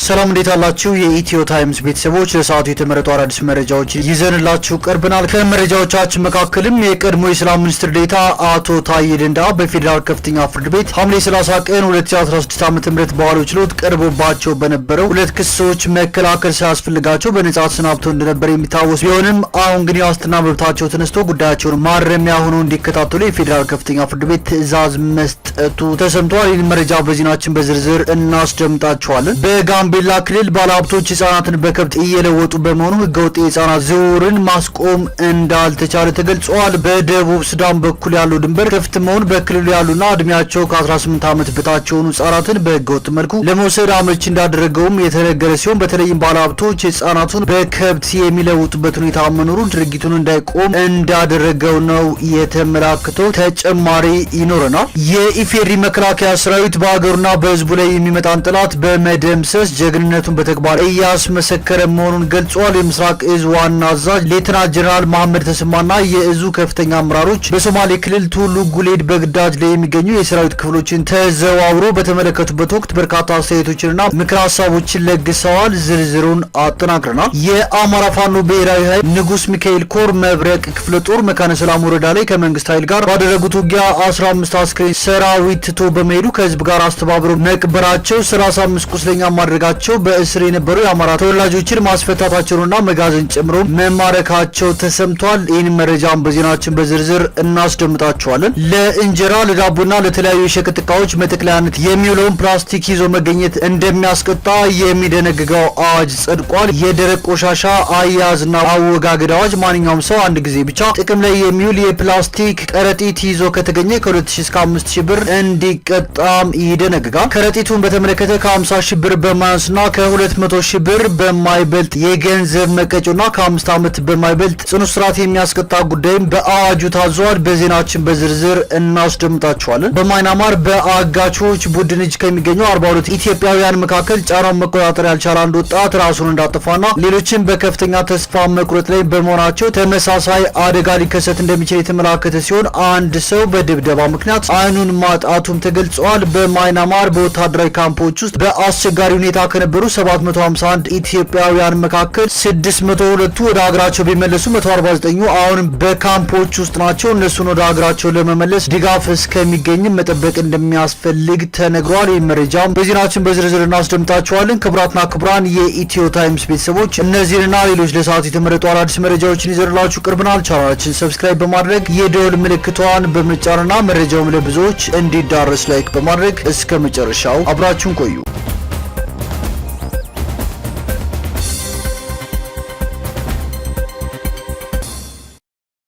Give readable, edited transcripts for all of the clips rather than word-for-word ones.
ሰላም እንዴት አላችሁ? የኢትዮ ታይምስ ቤተሰቦች ለሰዓቱ የተመረጡ አዳዲስ መረጃዎች ይዘንላችሁ ቀርበናል። ከመረጃዎቻችን መካከልም የቀድሞ የሰላም ሚኒስትር ዴኤታ አቶ ታዬ ደንደአ በፌዴራል ከፍተኛ ፍርድ ቤት ሐምሌ 30 ቀን 2016 ዓ.ም በዋለው ችሎት ቀርቦባቸው በነበረው ሁለት ክሶች መከላከል ሳያስፈልጋቸው በነጻ ተሰናብተው እንደነበር የሚታወስ ቢሆንም አሁን ግን የዋስትና መብታቸው ተነስቶ ጉዳያቸውን ማረሚያ ሆነው እንዲከታተሉ የፌዴራል ከፍተኛ ፍርድ ቤት ትዕዛዝ መስጠቱ ተሰምቷል። ይህን መረጃ በዜናችን በዝርዝር እናስደምጣችኋለን። በጋምቤላ ክልል ባለሀብቶች ህጻናትን በከብት እየለወጡ በመሆኑ ህገወጥ የህጻናት ዝውውርን ማስቆም እንዳልተቻለ ተገልጿል። በደቡብ ሱዳን በኩል ያለው ድንበር ክፍት መሆኑ በክልሉ ያሉና እድሜያቸው ከ18 ዓመት በታች የሆኑ ህጻናትን በህገወጥ መልኩ ለመውሰድ አመቺ እንዳደረገውም የተነገረ ሲሆን በተለይም ባለሀብቶች ህጻናቱን በከብት የሚለውጡበት ሁኔታ መኖሩ ድርጊቱን እንዳይቆም እንዳደረገው ነው የተመላከተው። ተጨማሪ ይኖረናል። የኢፌዴሪ መከላከያ ሰራዊት በሀገሩና በህዝቡ ላይ የሚመጣን ጠላት በመደምሰስ ጀግንነቱን በተግባር እያስመሰከረ መሆኑን ገልጿል። የምስራቅ እዝ ዋና አዛዥ ሌተናንት ጀነራል መሐመድ ተሰማና የእዙ ከፍተኛ አመራሮች በሶማሌ ክልል ቱሉ ጉሌድ በግዳጅ ላይ የሚገኙ የሰራዊት ክፍሎችን ተዘዋውሮ በተመለከቱበት ወቅት በርካታ አስተያየቶችንና ምክር ሀሳቦችን ለግሰዋል። ዝርዝሩን አጠናክረናል። የአማራ ፋኖ ብሔራዊ ኃይል ንጉስ ሚካኤል ኮር መብረቅ ክፍለ ጦር መካነ ሰላም ወረዳ ላይ ከመንግስት ኃይል ጋር ባደረጉት ውጊያ 15 አስክሬን ሰራዊት ትቶ በመሄዱ ከህዝብ ጋር አስተባብረው መቅበራቸው 35 ቁስለኛ ማድረጋቸው በእስር የነበሩ የአማራ ተወላጆችን ማስፈታታቸውንና መጋዘን ጨምሮ መማረካቸው ተሰምቷል። ይህን መረጃም በዜናችን በዝርዝር እናስደምጣቸዋለን። ለእንጀራ ለዳቦና ለተለያዩ የሸቀጥ ዕቃዎች መጠቅለያነት የሚውለውን ፕላስቲክ ይዞ መገኘት እንደሚያስቀጣ የሚደነግገው አዋጅ ጸድቋል። የደረቅ ቆሻሻ አያያዝና አወጋገድ አዋጅ ማንኛውም ሰው አንድ ጊዜ ብቻ ጥቅም ላይ የሚውል የፕላስቲክ ከረጢት ይዞ ከተገኘ ከ2000 እስከ 5000 ብር እንዲቀጣም ይደነግጋል። ከረጢቱን በተመለከተ ከ50 ሺህ ብር በማያንስና ከ200 ሺህ ብር በማይበልጥ የገንዘብ መቀጮና ከ5 ዓመት በማይበልጥ ጽኑ እስራት የሚያስቀጣ ጉዳይም በአዋጁ ታዟል። በዜናችን በዝርዝር እናስደምጣቸዋለን። በማይናማር በአጋቾች ቡድን እጅ ከሚገኙ 42 ኢትዮጵያውያን መካከል ጫናውን መቆጣጠር ያልቻለ አንድ ወጣት ራሱን እንዳጠፋና ሌሎችን በከፍተኛ ተስፋ መቁረጥ ላይ በመሆናቸው ተመሳሳይ አደጋ ሊከሰት እንደሚችል የተመላከተ ሲሆን አንድ ሰው በድብደባ ምክንያት አይኑን ማጣቱም ተገልጿል። በማይናማር በወታደራዊ ካምፖች ውስጥ በአስቸጋሪ ሁኔታ ከነበሩ 751 ኢትዮጵያውያን መካከል 602ቱ ወደ ሀገራቸው ቢመለሱ 149ኙ አሁንም በካምፖች ውስጥ ናቸው። እነሱን ወደ ሀገራቸው ለመመለስ ድጋፍ እስከሚገኝም መጠበቅ እንደሚያስፈልግ ተነግሯል። ይህ መረጃም በዜናችን በዝርዝር እናስደምጣቸዋለን። ክቡራትና ክቡራን የኢትዮ ታይምስ ቤተሰቦች እነዚህንና ሌሎች ለሰዓቱ የተመረጡ አዳዲስ መረጃዎችን ይዘንላችሁ ቀርበናል። ቻናላችን ሰብስክራይብ በማድረግ የደወል ምልክቷን በመጫንና መረጃውም ለብዙዎች እንዲዳረስ ላይክ በማድረግ እስከ መጨረሻው አብራችሁን ቆዩ።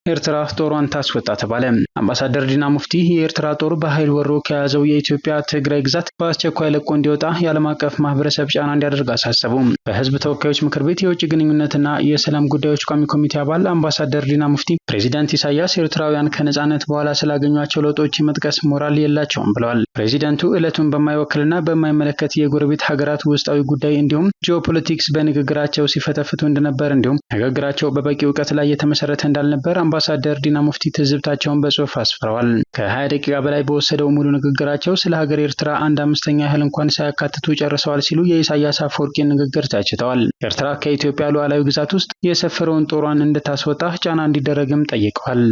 ኤርትራ ጦሯን ታስወጣ ተባለ። አምባሳደር ዲና ሙፍቲ የኤርትራ ጦር በኃይል ወሮ ከያዘው የኢትዮጵያ ትግራይ ግዛት በአስቸኳይ ለቆ እንዲወጣ የዓለም አቀፍ ማህበረሰብ ጫና እንዲያደርግ አሳሰቡ። በህዝብ ተወካዮች ምክር ቤት የውጭ ግንኙነትና የሰላም ጉዳዮች ቋሚ ኮሚቴ አባል አምባሳደር ዲና ሙፍቲ ፕሬዚዳንት ኢሳያስ ኤርትራውያን ከነጻነት በኋላ ስላገኟቸው ለውጦች መጥቀስ ሞራል የላቸውም ብለዋል። ፕሬዚዳንቱ ዕለቱን በማይወክልና በማይመለከት የጎረቤት ሀገራት ውስጣዊ ጉዳይ እንዲሁም ጂኦፖለቲክስ በንግግራቸው ሲፈተፍቱ እንደነበር እንዲሁም ንግግራቸው በበቂ እውቀት ላይ የተመሰረተ እንዳልነበር አምባሳደር ዲና ሙፍቲ ትዝብታቸውን በጽሁፍ አስፍረዋል። ከ20 ደቂቃ በላይ በወሰደው ሙሉ ንግግራቸው ስለ ሀገር ኤርትራ 1/5 ያህል እንኳን ሳያካትቱ ጨርሰዋል ሲሉ የኢሳያስ አፈወርቂን ንግግር ተችተዋል። ኤርትራ ከኢትዮጵያ ሉዓላዊ ግዛት ውስጥ የሰፈረውን ጦሯን እንድታስወጣ ጫና እንዲደረግም ጠይቀዋል።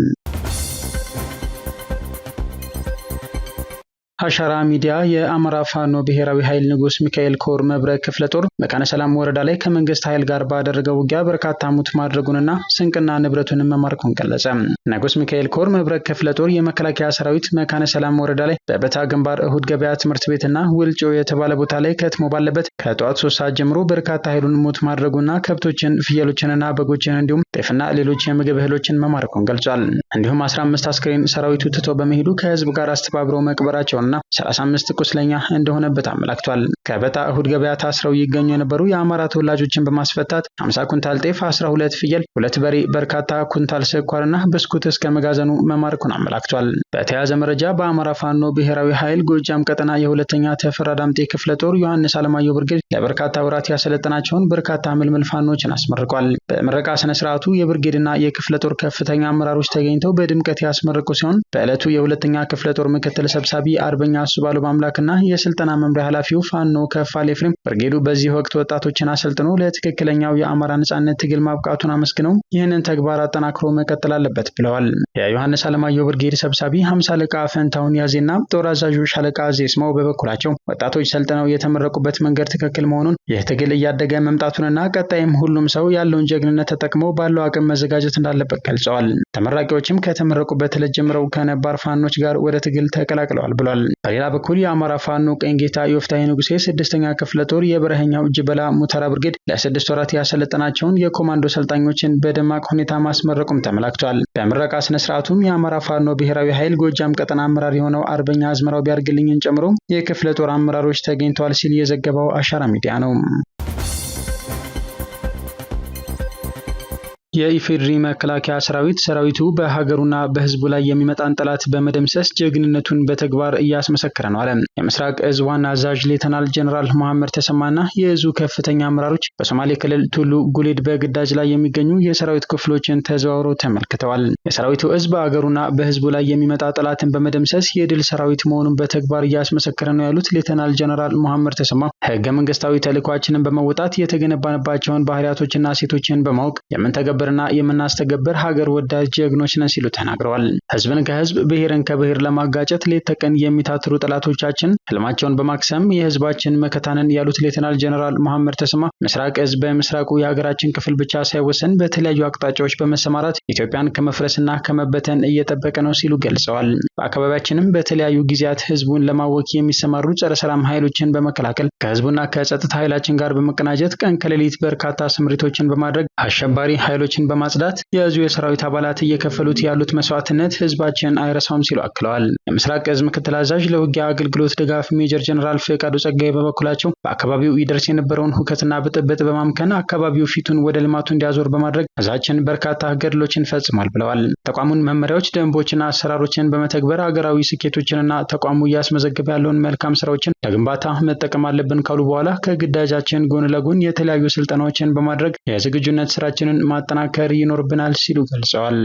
አሻራ ሚዲያ የአማራ ፋኖ ብሔራዊ ኃይል ንጉስ ሚካኤል ኮር መብረቅ ክፍለ ጦር መካነ ሰላም ወረዳ ላይ ከመንግስት ኃይል ጋር ባደረገው ውጊያ በርካታ ሙት ማድረጉንና ስንቅና ንብረቱን መማረኩን ገለጸ። ንጉስ ሚካኤል ኮር መብረቅ ክፍለ ጦር የመከላከያ ሰራዊት መካነ ሰላም ወረዳ ላይ በበታ ግንባር እሁድ ገበያ ትምህርት ቤትና ውልጮ የተባለ ቦታ ላይ ከትሞ ባለበት ከጠዋት 3 ሰዓት ጀምሮ በርካታ ኃይሉን ሙት ማድረጉና ከብቶችን፣ ፍየሎችንና በጎችን እንዲሁም ጤፍና ሌሎች የምግብ እህሎችን መማረኩን ገልጿል። እንዲሁም 15 አስክሬን ሰራዊቱ ትቶ በመሄዱ ከህዝብ ጋር አስተባብረው መቅበራቸው 35 ቁስለኛ እንደሆነበት አመላክቷል። ከበታ እሁድ ገበያ ታስረው ይገኙ የነበሩ የአማራ ተወላጆችን በማስፈታት 50 ኩንታል ጤፍ፣ 12 ፍየል፣ 2 በሬ፣ በርካታ ኩንታል ስኳርና ብስኩት እስከ መጋዘኑ መማረኩን አመላክቷል። በተያያዘ መረጃ በአማራ ፋኖ ብሔራዊ ኃይል ጎጃም ቀጠና የሁለተኛ ተፈራ ዳምጤ ክፍለ ጦር ዮሐንስ አለማየሁ ብርጌድ ለበርካታ ወራት ያሰለጠናቸውን በርካታ ምልምል ፋኖችን አስመርቋል። በምረቃ ስነ ስርዓቱ የብርጌድና የክፍለ ጦር ከፍተኛ አመራሮች ተገኝተው በድምቀት ያስመረቁ ሲሆን በዕለቱ የሁለተኛ ክፍለ ጦር ምክትል ሰብሳቢ አርበኛ አስባሉ ማምላክና የስልጠና መምሪያ ኃላፊው ፋኖ ከፋለ ኤፍሬም ብርጌዱ በዚህ ወቅት ወጣቶችን አሰልጥኖ ለትክክለኛው የአማራ ነጻነት ትግል ማብቃቱን አመስግነው ይህንን ተግባር አጠናክሮ መቀጠል አለበት ብለዋል። የዮሐንስ አለማየሁ ብርጌድ ሰብሳቢ 50 አለቃ ፈንታውን ያዜና ጦር አዛዡ ሻለቃ ዜስማው በበኩላቸው ወጣቶች ሰልጥነው የተመረቁበት መንገድ ትክክል መሆኑን ይህ ትግል እያደገ መምጣቱንና ቀጣይም ሁሉም ሰው ያለውን ጀግንነት ተጠቅሞ ባለው አቅም መዘጋጀት እንዳለበት ገልጸዋል። ተመራቂዎችም ከተመረቁበት ዕለት ጀምረው ከነባር ፋኖች ጋር ወደ ትግል ተቀላቅለዋል ብሏል። በሌላ በኩል የአማራ ፋኖ ቀኝ ጌታ ዮፍታሔ ንጉሴ 6ኛ ክፍለ ጦር የበረሃኛው እጅበላ ሙተራ ብርጌድ ለ6 ወራት ያሰለጠናቸውን የኮማንዶ ሰልጣኞችን በደማቅ ሁኔታ ማስመረቁም ተመላክቷል። በምረቃ ስነ ስርዓቱም የአማራ ፋኖ ብሔራዊ ኃይል ጎጃም ቀጠና አመራር የሆነው አርበኛ አዝመራው ቢያርግልኝን ጨምሮ የክፍለ ጦር አመራሮች ተገኝተዋል ሲል የዘገበው አሻራ ሚዲያ ነው። የኢፌዴሪ መከላከያ ሰራዊቱ በሀገሩና በሕዝቡ ላይ የሚመጣን ጠላት በመደምሰስ ጀግንነቱን በተግባር እያስመሰከረ ነው አለ። የምስራቅ እዝ ዋና አዛዥ ሌተናል ጀነራል መሐመድ ተሰማና የእዙ ከፍተኛ አመራሮች በሶማሌ ክልል ቱሉ ጉሌድ በግዳጅ ላይ የሚገኙ የሰራዊት ክፍሎችን ተዘዋውረው ተመልክተዋል። የሰራዊቱ እዝ በሀገሩና በሕዝቡ ላይ የሚመጣ ጠላትን በመደምሰስ የድል ሰራዊት መሆኑን በተግባር እያስመሰከረ ነው ያሉት ሌተናል ጀነራል መሐመድ ተሰማ ህገ መንግስታዊ ተልዕኳችንን በመወጣት የተገነባንባቸውን ባህሪያቶችና ሴቶችን በማወቅ የምንተገበርና የምናስተገብር ሀገር ወዳድ ጀግኖች ነን ሲሉ ተናግረዋል። ህዝብን ከህዝብ ብሔርን ከብሔር ለማጋጨት ሌት ተቀን የሚታትሩ ጠላቶቻችን ህልማቸውን በማክሰም የህዝባችን መከታነን ያሉት ሌተናል ጀነራል መሐመድ ተሰማ ምስራቅ እዝ በምስራቁ የሀገራችን ክፍል ብቻ ሳይወሰን በተለያዩ አቅጣጫዎች በመሰማራት ኢትዮጵያን ከመፍረስና ከመበተን እየጠበቀ ነው ሲሉ ገልጸዋል። በአካባቢያችንም በተለያዩ ጊዜያት ህዝቡን ለማወክ የሚሰማሩ ጸረ ሰላም ኃይሎችን በመከላከል ከህዝቡና ከጸጥታ ኃይላችን ጋር በመቀናጀት ቀን ከሌሊት በርካታ ስምሪቶችን በማድረግ አሸባሪ ኃይሎችን በማጽዳት የእዙ የሰራዊት አባላት እየከፈሉት ያሉት መስዋዕትነት ህዝባችን አይረሳውም ሲሉ አክለዋል። የምስራቅ እዝ ምክትል አዛዥ ለውጊያ አገልግሎት ድጋፍ ሜጀር ጀነራል ፍቃዱ ጸጋዬ በበኩላቸው በአካባቢው ይደርስ የነበረውን ሁከትና ብጥብጥ በማምከን አካባቢው ፊቱን ወደ ልማቱ እንዲያዞር በማድረግ እዛችን በርካታ ገድሎችን ፈጽሟል ብለዋል። ተቋሙን መመሪያዎች፣ ደንቦችና አሰራሮችን በመተግበር ሀገራዊ ስኬቶችንና ተቋሙ እያስመዘገበ ያለውን መልካም ስራዎችን ለግንባታ መጠቀም አለብን ካሉ በኋላ ከግዳጃችን ጎን ለጎን የተለያዩ ስልጠናዎችን በማድረግ የዝግጁነት ስራችንን ማጠናከር ይኖርብናል ሲሉ ገልጸዋል።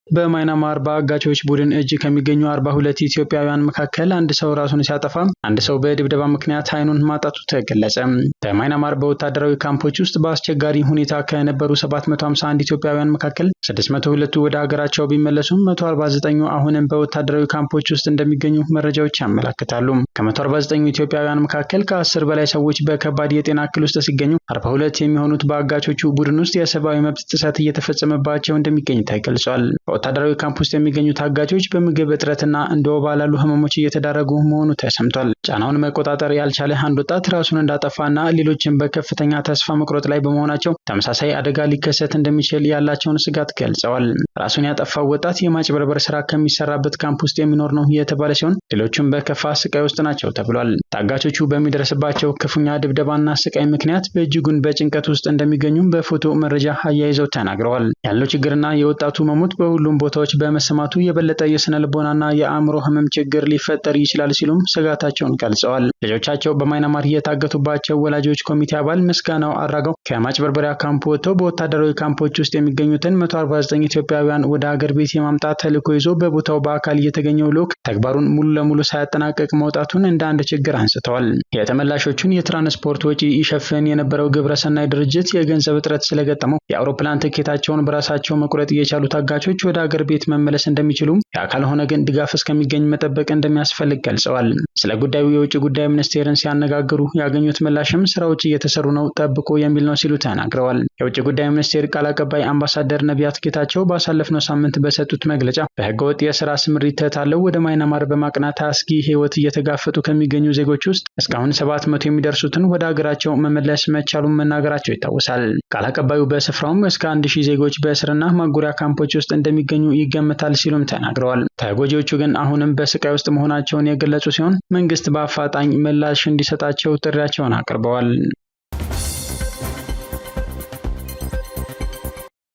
በማይናማር በአጋቾች ቡድን እጅ ከሚገኙ 42 ኢትዮጵያውያን መካከል አንድ ሰው ራሱን ሲያጠፋ አንድ ሰው በድብደባ ምክንያት አይኑን ማጣቱ ተገለጸ። በማይናማር በወታደራዊ ካምፖች ውስጥ በአስቸጋሪ ሁኔታ ከነበሩ 751 ኢትዮጵያውያን መካከል 602 ወደ ሀገራቸው ቢመለሱም 149 አሁንም በወታደራዊ ካምፖች ውስጥ እንደሚገኙ መረጃዎች ያመለክታሉ። ከ149 ኢትዮጵያውያን መካከል ከ10 በላይ ሰዎች በከባድ የጤና እክል ውስጥ ሲገኙ 42 የሚሆኑት በአጋቾቹ ቡድን ውስጥ የሰብአዊ መብት ጥሰት እየተፈጸመባቸው እንደሚገኝ ተገልጿል። ወታደራዊ ካምፕ ውስጥ የሚገኙ ታጋቾች በምግብ እጥረትና እንደ ወባ ላሉ ህመሞች እየተዳረጉ መሆኑ ተሰምቷል። ጫናውን መቆጣጠር ያልቻለ አንድ ወጣት ራሱን እንዳጠፋና ሌሎችን በከፍተኛ ተስፋ መቁረጥ ላይ በመሆናቸው ተመሳሳይ አደጋ ሊከሰት እንደሚችል ያላቸውን ስጋት ገልጸዋል። ራሱን ያጠፋው ወጣት የማጭበርበር ስራ ከሚሰራበት ካምፕ ውስጥ የሚኖር ነው የተባለ ሲሆን ሌሎችም በከፋ ስቃይ ውስጥ ናቸው ተብሏል። ታጋቾቹ በሚደርስባቸው ክፉኛ ድብደባና ስቃይ ምክንያት በእጅጉን በጭንቀት ውስጥ እንደሚገኙም በፎቶ መረጃ አያይዘው ተናግረዋል። ያለው ችግርና የወጣቱ መሞት በሁሉም ቦታዎች በመሰማቱ የበለጠ የስነ ልቦናና የአእምሮ ህመም ችግር ሊፈጠር ይችላል ሲሉም ስጋታቸውን ገልጸዋል። ልጆቻቸው በማይናማር የታገቱባቸው ወላጆች ኮሚቴ አባል ምስጋናው አራጋው ከማጭበርበሪያ ካምፕ ወጥተው በወታደራዊ ካምፖች ውስጥ የሚገኙትን 149 ኢትዮጵያውያን ወደ ሀገር ቤት የማምጣት ተልዕኮ ይዞ በቦታው በአካል የተገኘው ልዑክ ተግባሩን ሙሉ ለሙሉ ሳያጠናቀቅ መውጣቱን እንደ አንድ ችግር አንስተዋል። የተመላሾቹን የትራንስፖርት ወጪ ይሸፍን የነበረው ግብረሰናይ ድርጅት የገንዘብ እጥረት ስለገጠመው የአውሮፕላን ትኬታቸውን በራሳቸው መቁረጥ የቻሉ ታጋቾች ወደ ሀገር ቤት መመለስ እንደሚችሉ የአካል ሆነ ግን ድጋፍ እስከሚገኝ መጠበቅ እንደሚያስፈልግ ገልጸዋል። ስለ ጉዳዩ የውጭ ጉዳይ ሚኒስቴርን ሲያነጋግሩ ያገኙት ምላሽም ስራዎች እየተሰሩ ነው፣ ጠብቆ የሚል ነው ሲሉ ተናግረዋል። የውጭ ጉዳይ ሚኒስቴር ቃል አቀባይ አምባሳደር ነቢያት ጌታቸው ባሳለፍነው ሳምንት በሰጡት መግለጫ በህገወጥ የስራ ስምሪት ተታለው ወደ ማይናማር በማቅናት አስጊ ህይወት እየተጋፈጡ ከሚገኙ ዜጎች ውስጥ እስካሁን 700 የሚደርሱትን ወደ ሀገራቸው መመለስ መቻሉን መናገራቸው ይታወሳል። ቃል አቀባዩ በስፍራውም እስከ 1000 ዜጎች በእስርና ማጎሪያ ካምፖች ውስጥ እንደሚገኙ ይገመታል ሲሉም ተናግረዋል። ተጎጂዎቹ ግን አሁንም በስቃይ ውስጥ መሆናቸውን የገለጹ ሲሆን መንግስት በአፋጣኝ ምላሽ እንዲሰጣቸው ጥሪያቸውን አቅርበዋል።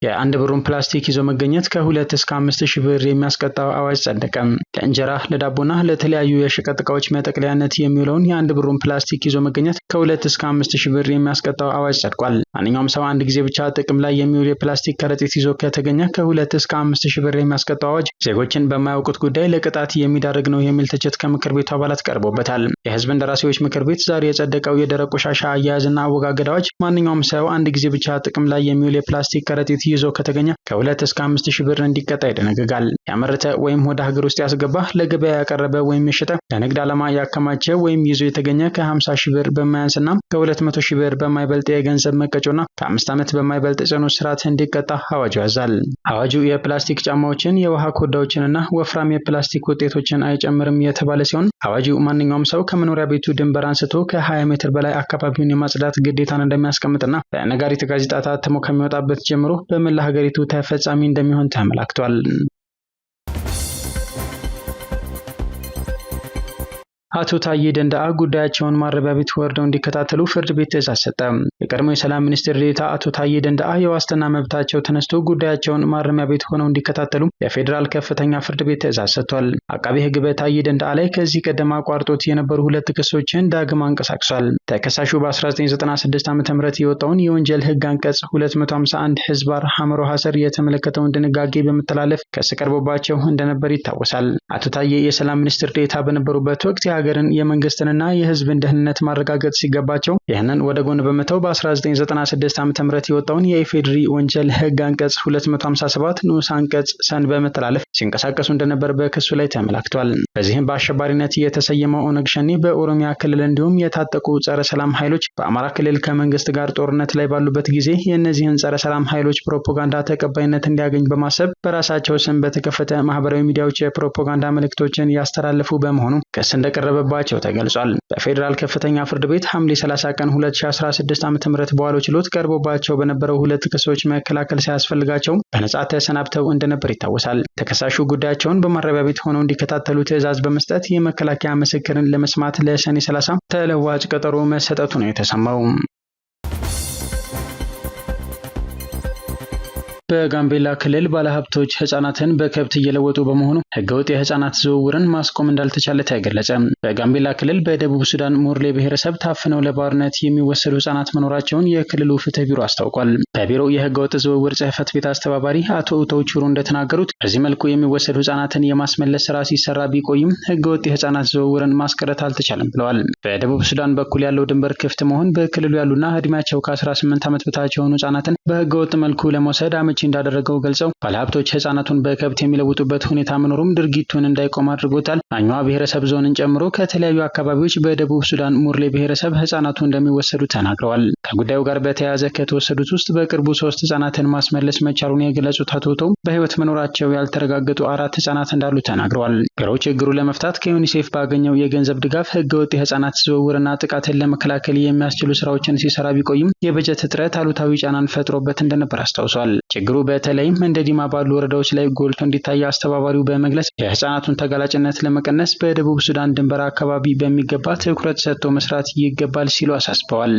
የአንድ ብሩን ፕላስቲክ ይዞ መገኘት ከ2 እስከ 5 ሺህ ብር የሚያስቀጣው አዋጅ ጸደቀ። ለእንጀራ ለዳቦና ለተለያዩ የሸቀጥ ዕቃዎች መጠቅለያነት የሚውለውን የአንድ ብሩን ፕላስቲክ ይዞ መገኘት ከ2 እስከ 5 ሺህ ብር የሚያስቀጣው አዋጅ ጸድቋል። ማንኛውም ሰው አንድ ጊዜ ብቻ ጥቅም ላይ የሚውል የፕላስቲክ ከረጢት ይዞ ከተገኘ ከ2 እስከ 5 ሺህ ብር የሚያስቀጣው አዋጅ ዜጎችን በማያውቁት ጉዳይ ለቅጣት የሚዳርግ ነው የሚል ትችት ከምክር ቤቱ አባላት ቀርቦበታል። የህዝብ እንደራሴዎች ምክር ቤት ዛሬ የጸደቀው የደረቅ ቆሻሻ አያያዝና አወጋገድ አዋጅ ማንኛውም ሰው አንድ ጊዜ ብቻ ጥቅም ላይ የሚውል የፕላስቲክ ከረጢት ይዞ ከተገኘ ከ2 እስከ 5 ሺህ ብር እንዲቀጣ ይደነግጋል። ያመረተ ወይም ወደ ሀገር ውስጥ ያስገባ፣ ለገበያ ያቀረበ ወይም የሸጠ፣ ለንግድ ዓላማ ያከማቸ ወይም ይዞ የተገኘ ከ50 ሺህ ብር በማያንስና ከ200 ሺህ ብር በማይበልጥ የገንዘብ መቀጮና ከ5 ዓመት በማይበልጥ ጽኑ እስራት እንዲቀጣ አዋጁ ያዛል። አዋጁ የፕላስቲክ ጫማዎችን፣ የውሃ ኮዳዎችንና ወፍራም የፕላስቲክ ውጤቶችን አይጨምርም የተባለ ሲሆን አዋጁ ማንኛውም ሰው ከመኖሪያ ቤቱ ድንበር አንስቶ ከ20 ሜትር በላይ አካባቢውን የማጽዳት ግዴታን እንደሚያስቀምጥና በነጋሪት ጋዜጣ ታትሞ ከሚወጣበት ጀምሮ በመላ ሀገሪቱ ተፈጻሚ እንደሚሆን ተመላክቷል። አቶ ታዬ ደንደአ ጉዳያቸውን ማረሚያ ቤት ወርደው እንዲከታተሉ ፍርድ ቤት ትዕዛዝ ሰጠ። የቀድሞ የሰላም ሚኒስትር ዴኤታ አቶ ታዬ ደንደአ የዋስትና መብታቸው ተነስቶ ጉዳያቸውን ማረሚያ ቤት ሆነው እንዲከታተሉ የፌዴራል ከፍተኛ ፍርድ ቤት ትዕዛዝ ሰጥቷል። አቃቤ ሕግ በታዬ ደንደአ ላይ ከዚህ ቀደም አቋርጦት የነበሩ 2 ክሶችን ዳግም አንቀሳቅሷል። ተከሳሹ በ1996 ዓ.ም የወጣውን የወንጀል ሕግ አንቀጽ 251 ህዝባር ሐመሮ ሐሰር የተመለከተውን ድንጋጌ በመተላለፍ ክስ ቀርቦባቸው እንደነበር ይታወሳል። አቶ ታዬ የሰላም ሚኒስትር ዴኤታ በነበሩበት ወቅት ሀገርን የመንግስትንና የህዝብን ደህንነት ማረጋገጥ ሲገባቸው ይህንን ወደ ጎን በመተው በ1996 ዓ.ም የወጣውን የኢፌዴሪ ወንጀል ህግ አንቀጽ 257 ንዑስ አንቀጽ ሰን በመተላለፍ ሲንቀሳቀሱ እንደነበር በክሱ ላይ ተመላክቷል። በዚህም በአሸባሪነት የተሰየመው ኦነግ ሸኔ በኦሮሚያ ክልል እንዲሁም የታጠቁ ጸረ ሰላም ኃይሎች በአማራ ክልል ከመንግስት ጋር ጦርነት ላይ ባሉበት ጊዜ የእነዚህን ጸረ ሰላም ኃይሎች ፕሮፓጋንዳ ተቀባይነት እንዲያገኝ በማሰብ በራሳቸው ስም በተከፈተ ማህበራዊ ሚዲያዎች የፕሮፓጋንዳ መልእክቶችን ያስተላልፉ በመሆኑ ክስ እንደቀረበባቸው ተገልጿል። በፌዴራል ከፍተኛ ፍርድ ቤት ሐምሌ 30 ቀን 2016 ዓ.ም በዋለው ችሎት ቀርቦባቸው በነበረው 2 ክሶች መከላከል ሳያስፈልጋቸው በነጻ ተሰናብተው እንደነበር ይታወሳል። ተከሳሹ ጉዳያቸውን በማረሚያ ቤት ሆነው እንዲከታተሉ ትዕዛዝ በመስጠት የመከላከያ ምስክርን ለመስማት ለሰኔ 30 ተለዋጭ ቀጠሮ መሰጠቱ ነው የተሰማው። በጋምቤላ ክልል ባለሀብቶች ህፃናትን በከብት እየለወጡ በመሆኑ ህገወጥ የህፃናት ዝውውርን ማስቆም እንዳልተቻለ ተገለጸ። በጋምቤላ ክልል በደቡብ ሱዳን ሞርሌ ብሔረሰብ ታፍነው ለባርነት የሚወሰዱ ህፃናት መኖራቸውን የክልሉ ፍትህ ቢሮ አስታውቋል። በቢሮው የህገወጥ ዝውውር ጽህፈት ቤት አስተባባሪ አቶ ኡተው ቹሩ እንደተናገሩት በዚህ መልኩ የሚወሰዱ ህፃናትን የማስመለስ ስራ ሲሰራ ቢቆይም ህገወጥ የህፃናት ዝውውርን ማስቀረት አልተቻለም ብለዋል። በደቡብ ሱዳን በኩል ያለው ድንበር ክፍት መሆን በክልሉ ያሉና እድሜያቸው ከ18 ዓመት በታች የሆኑ ህፃናትን በህገወጥ መልኩ ለመውሰድ አመቺ እንዳደረገው ገልጸው ባለሀብቶች ህፃናቱን በከብት የሚለውጡበት ሁኔታ መኖሩም ድርጊቱን እንዳይቆም አድርጎታል። አኛዋ ብሔረሰብ ዞንን ጨምሮ ከተለያዩ አካባቢዎች በደቡብ ሱዳን ሙርሌ ብሔረሰብ ህፃናቱ እንደሚወሰዱ ተናግረዋል። ከጉዳዩ ጋር በተያያዘ ከተወሰዱት ውስጥ በቅርቡ 3 ህፃናትን ማስመለስ መቻሉን የገለጹት አቶ ኡተው በህይወት መኖራቸው ያልተረጋገጡ 4 ህፃናት እንዳሉ ተናግረዋል። ቢሮው ችግሩን ለመፍታት ከዩኒሴፍ ባገኘው የገንዘብ ድጋፍ ህገወጥ የህፃናት ዝውውርና ጥቃትን ለመከላከል የሚያስችሉ ስራዎችን ሲሰራ ቢቆይም የበጀት እጥረት አሉታዊ ጫናን ፈጥሮበት እንደነበር አስታውሷል። ችግሩ በተለይም እንደ ዲማ ባሉ ወረዳዎች ላይ ጎልቶ እንዲታይ አስተባባሪው በመግለጽ የህፃናቱን ተጋላጭነት ለመቀነስ በደቡብ ሱዳን ድንበር አካባቢ በሚገባ ትኩረት ሰጥቶ መስራት ይገባል ሲሉ አሳስበዋል።